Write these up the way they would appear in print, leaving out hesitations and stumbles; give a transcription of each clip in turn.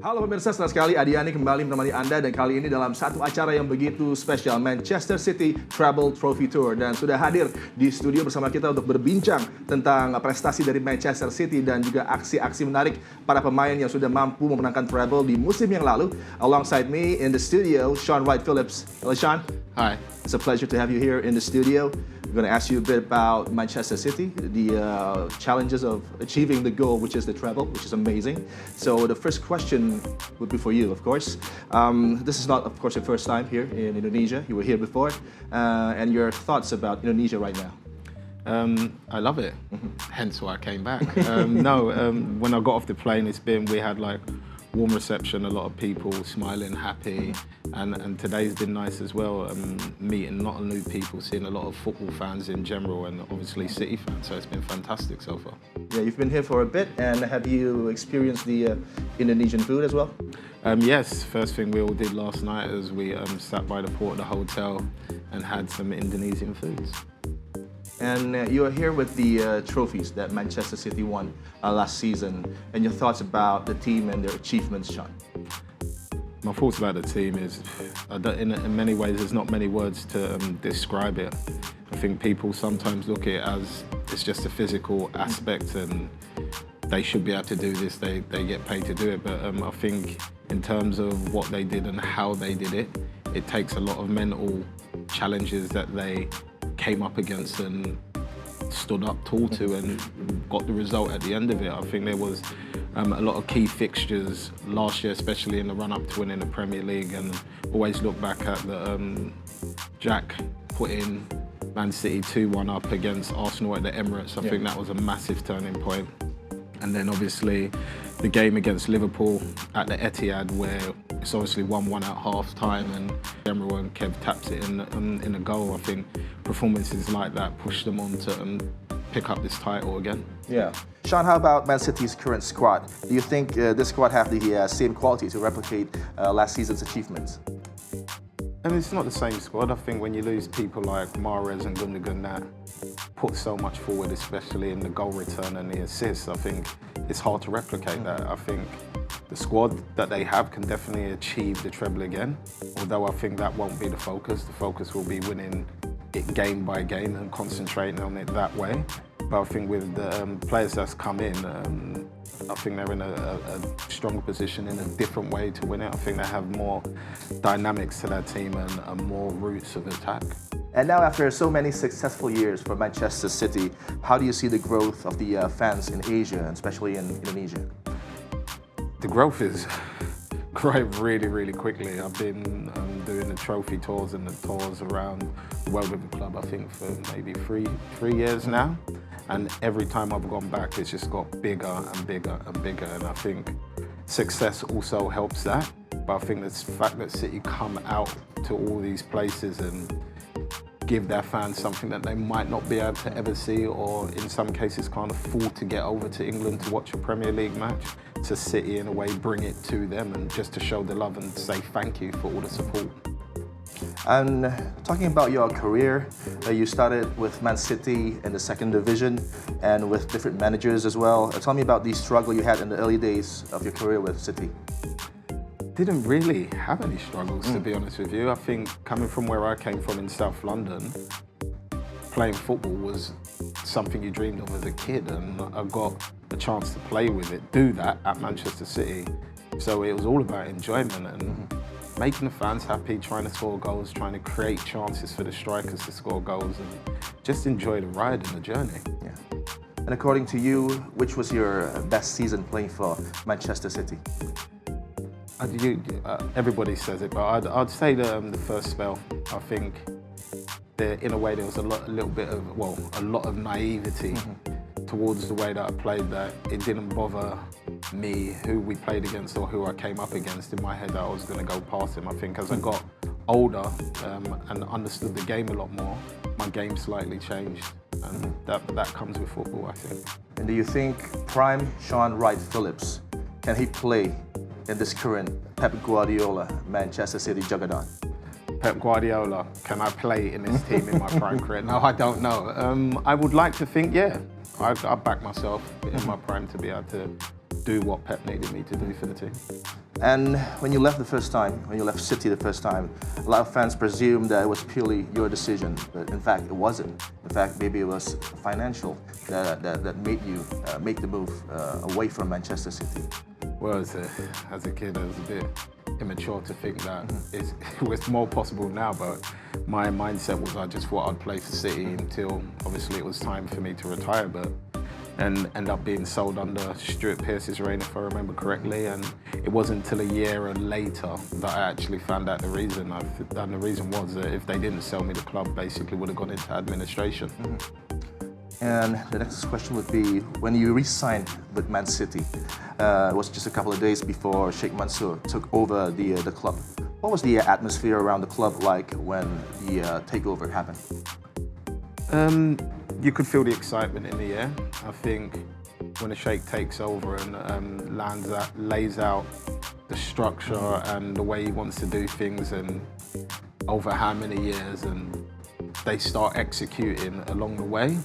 Halo pemirsa, senang sekali Yani kembali menemani Anda dan kali ini dalam satu acara yang begitu spesial, Manchester City Treble Trophy Tour, dan sudah hadir di studio bersama kita untuk berbincang tentang prestasi dari Manchester City dan juga aksi-aksi menarik para pemain yang sudah mampu memenangkan treble di musim yang lalu. Alongside me in the studio, Shaun Wright-Phillips. Hello Shaun. Hi. It's a pleasure to have you here in the studio. I'm going to ask you a bit about Manchester City, the challenges of achieving the goal, which is the treble, which is amazing. So the first question would be for you, of course. This is not, of course, your first time here in Indonesia. You were here before. And your thoughts about Indonesia right now? I love it, hence why I came back. When I got off the plane, we had like warm reception, a lot of people smiling, happy, and today's been nice as well, meeting a lot of new people, seeing a lot of football fans in general, and obviously City fans, so it's been fantastic so far. Yeah, you've been here for a bit, and have you experienced the Indonesian food as well? Yes, first thing we all did last night is we sat by the port of the hotel and had some Indonesian foods. And you are here with the trophies that Manchester City won last season, and your thoughts about the team and their achievements, Shaun. My thoughts about the team is, in many ways, there's not many words to describe it. I think people sometimes look at it as it's just a physical aspect and they should be able to do this, they get paid to do it. But I think in terms of what they did and how they did it, it takes a lot of mental challenges that they came up against and stood up tall to and got the result at the end of it. I think there was a lot of key fixtures last year, especially in the run-up to winning the Premier League, and always look back at the Jack putting Man City 2-1 up against Arsenal at the Emirates. I think that was a massive turning point. And then obviously the game against Liverpool at the Etihad, where it's obviously 1-1 at half time and Emerald and Kev taps it in a goal. I think performances like that push them on to pick up this title again. Yeah. Shaun, how about Man City's current squad? Do you think this squad have the same quality to replicate last season's achievements? I mean, it's not the same squad. I think when you lose people like Mahrez and Gundogan that put so much forward, especially in the goal return and the assists, I think it's hard to replicate that. I think the squad that they have can definitely achieve the treble again, although I think that won't be the focus. The focus will be winning it game by game and concentrating on it that way. But I think with the players that's come in, I think they're in a stronger position in a different way to win it. I think they have more dynamics to their team and more routes of attack. And now, after so many successful years for Manchester City, how do you see the growth of the fans in Asia, and especially in Indonesia? The growth is growing really, really quickly. I've been doing the trophy tours and the tours around the world with the club, I think, for maybe three years now. And every time I've gone back, it's just got bigger and bigger and bigger. And I think success also helps that. But I think the fact that City come out to all these places and give their fans something that they might not be able to ever see, or in some cases can't afford to get over to England to watch a Premier League match, to City in a way bring it to them and just to show the love and say thank you for all the support. And talking about your career, you started with Man City in the second division and with different managers as well. Tell me about the struggle you had in the early days of your career with City. Didn't really have any struggles, to be honest with you. I think coming from where I came from in South London, playing football was something you dreamed of as a kid, and I got a chance to play with it, do that at Manchester City. So it was all about enjoyment and making the fans happy, trying to score goals, trying to create chances for the strikers to score goals, and just enjoy the ride and the journey. Yeah. And according to you, which was your best season playing for Manchester City? Everybody says it, but I'd say the first spell. I think in a way there was a lot of naivety towards the way that I played, that it didn't bother me who we played against or who I came up against. In my head, I was going to go past him. I think as I got older and understood the game a lot more, my game slightly changed, and that comes with football, I think. And do you think prime Shaun Wright-Phillips, can he play in this current Pep Guardiola Manchester City juggernaut? Pep Guardiola, can I play in this team in my prime career? No, I don't know. I would like to think, yeah, I back myself in my prime to be able to do what Pep needed me to do for the team. And when you left the first time, when you left City the first time, a lot of fans presumed that it was purely your decision, but in fact it wasn't. In fact, maybe it was financial that made you make the move away from Manchester City. Well, as a kid, I was a bit immature to think that it was more possible now, but my mindset was I just thought I'd play for City until obviously it was time for me to retire, and end up being sold under Stuart Pearce's reign, if I remember correctly. And it wasn't until a year later that I actually found out the reason. And the reason was that if they didn't sell me, the club basically would have gone into administration. And the next question would be, when you re-signed with Man City, it was just a couple of days before Sheikh Mansour took over the club. What was the atmosphere around the club like when the takeover happened? You could feel the excitement in the air. I think when a sheikh takes over and lays out the structure and the way he wants to do things and over how many years, and they start executing along the way,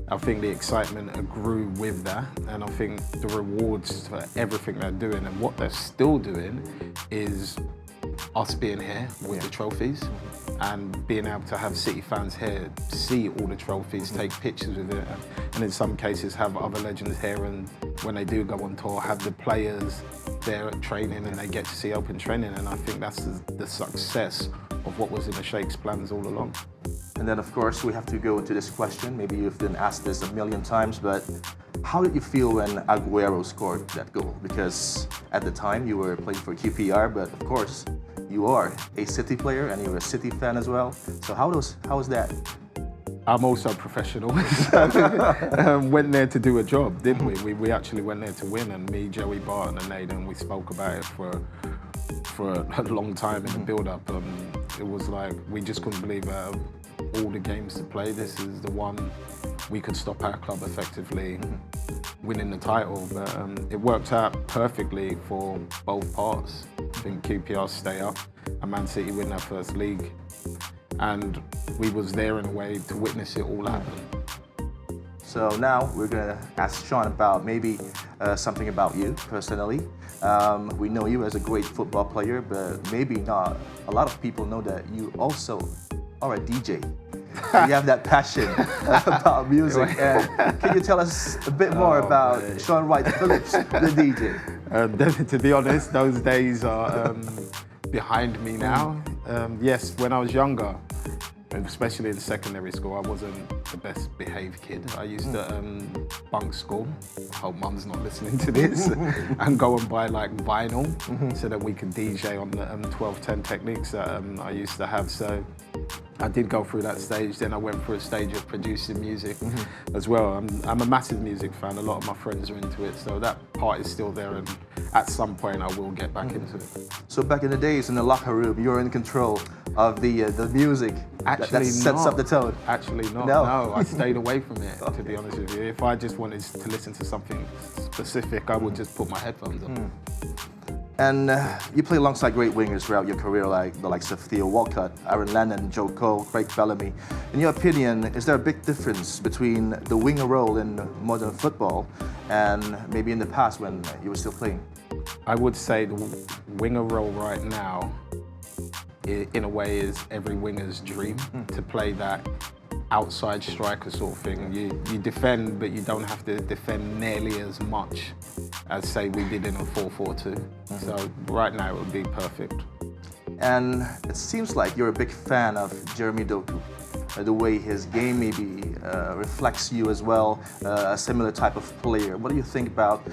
I think the excitement grew with that, and I think the rewards for everything they're doing and what they're still doing is us being here with the trophies and being able to have City fans here see all the trophies, take pictures with it, and in some cases have other legends here, and when they do go on tour, have the players there at training and they get to see open training, and I think that's the success of what was in the Sheikh's plans all along. And then of course we have to go into this question, maybe you've been asked this a million times, but how did you feel when Aguero scored that goal? Because at the time you were playing for QPR, but of course you are a City player and you're a City fan as well. So how was that? I'm also a professional. Went there to do a job, didn't we? We actually went there to win, and me, Joey Barton and Nathan, we spoke about it for a long time in the build-up. It was like, we just couldn't believe out of all the games to play, this is the one we could stop our club effectively winning the title. But it worked out perfectly for both parts. I think QPR stay up and Man City win their first league. And we was there in a way to witness it all happen. So now we're going to ask Shaun about maybe something about you personally. We know you as a great football player, but maybe not a lot of people know that you also are a DJ. You have that passion about music. And can you tell us a bit more about Shaun Wright-Phillips, the DJ? To be honest, those days are behind me now. Yes, when I was younger, especially in secondary school, I wasn't the best behaved kid. I used to bunk school, I hope mum's not listening to this, and go and buy like vinyl so that we could DJ on the 1210 techniques that I used to have. So I did go through that stage, then I went through a stage of producing music as well. I'm a massive music fan, a lot of my friends are into it, so that part is still there, and at some point I will get back into it. So back in the days in the locker room, you're in control of the music that sets up the tone? Actually not, no. I stayed away from it, to be honest with you. If I just wanted to listen to something specific, I would just put my headphones on. And you play alongside great wingers throughout your career, like the likes of Theo Walcott, Aaron Lennon, Joe Cole, Craig Bellamy. In your opinion, is there a big difference between the winger role in modern football and maybe in the past when you were still playing? I would say the winger role right now, in a way, is every winger's dream, to play that outside striker sort of thing. You defend, but you don't have to defend nearly as much as, say, we did in a 4-4-2. So right now it would be perfect. And it seems like you're a big fan of Jeremy Doku. The way his game maybe reflects you as well, a similar type of player. What do you think about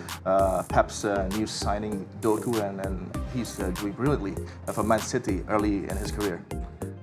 Pep's new signing Doku, and he's doing brilliantly for Man City early in his career?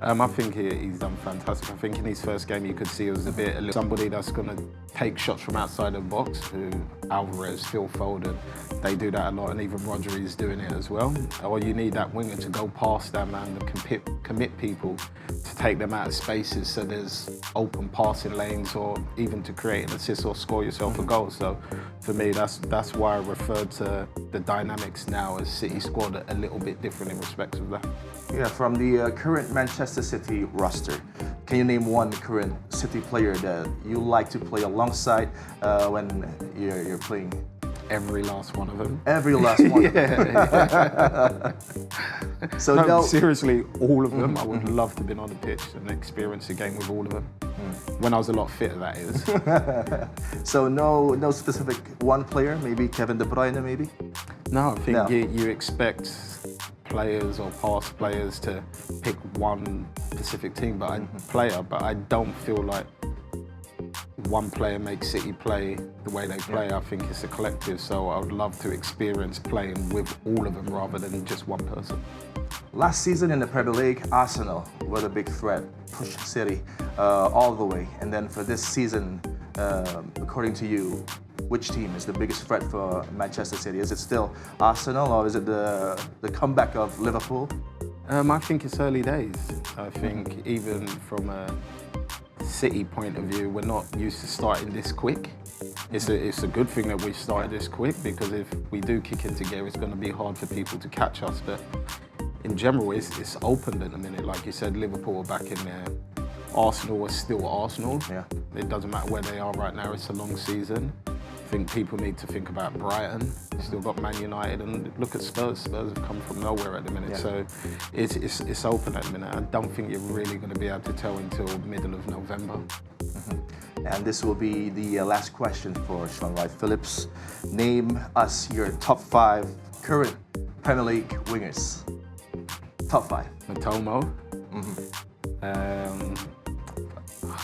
I think he's done fantastic. I think in his first game you could see it was a bit somebody that's going to take shots from outside the box, who Alvarez, Phil Foden, they do that a lot, and even Rodri is doing it as well. Or you need that winger to go past that man and commit people to take them out of spaces so there's open passing lanes, or even to create an assist or score yourself a goal. So for me, that's why I referred to the dynamics now as City squad are a little bit different in respect of that. Yeah, from the current Manchester City roster, can you name one current City player that you like to play alongside when you're playing? Every last one of them. Every last one. Yeah. So no, seriously, all of them. I would love to have been on the pitch and experience a game with all of them. When I was a lot fitter, that is. So no specific one player, maybe Kevin De Bruyne, maybe? No, I think No. you expect players or past players to pick one specific team, but I don't feel like one player makes City play the way they play. I think it's a collective, so I would love to experience playing with all of them rather than just one person. Last season in the Premier League, Arsenal were the big threat, pushed City all the way. And then for this season, according to you, which team is the biggest threat for Manchester City? Is it still Arsenal or is it the comeback of Liverpool? I think it's early days. I think even from a City point of view, we're not used to starting this quick. It's a good thing that we started this quick, because if we do kick into gear, it's going to be hard for people to catch us. But in general, it's opened at the minute. Like you said, Liverpool are back in there. Arsenal are still Arsenal. Yeah. It doesn't matter where they are right now. It's a long season. I think people need to think about Brighton. Still got Man United, and look at Spurs. Spurs have come from nowhere at the minute. So it's open at the minute. I don't think you're really going to be able to tell until middle of November. And this will be the last question for Shaun Wright-Phillips. Name us your top 5 current Premier League wingers. Top 5. Matomo.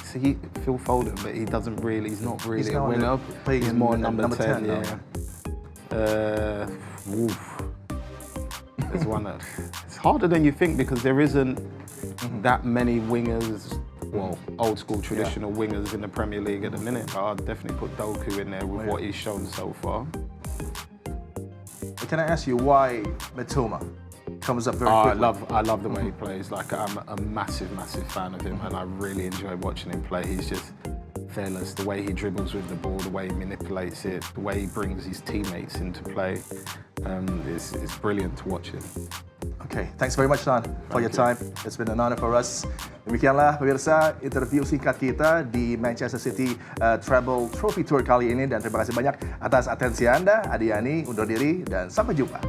See, Phil Foden, but he's not really a winger. He's more number 10, yeah. There's one that, it's harder than you think, because there isn't that many wingers, well, old school traditional wingers in the Premier League at the minute, but I'd definitely put Doku in there with what he's shown so far. Can I ask you why Mitoma comes up very quickly? I love the way he plays. Like, I'm a massive fan of him, and I really enjoy watching him play. He's just fearless. The way he dribbles with the ball, the way he manipulates it, the way he brings his teammates into play, it's brilliant to watch him. Okay, thanks very much, Shaun, for your time. It's been an honor for us. Demikianlah pemirsa interview singkat kita di Manchester City Treble Trophy Tour kali ini, dan terima kasih banyak atas atensi Anda. Yani undur diri dan sampai jumpa.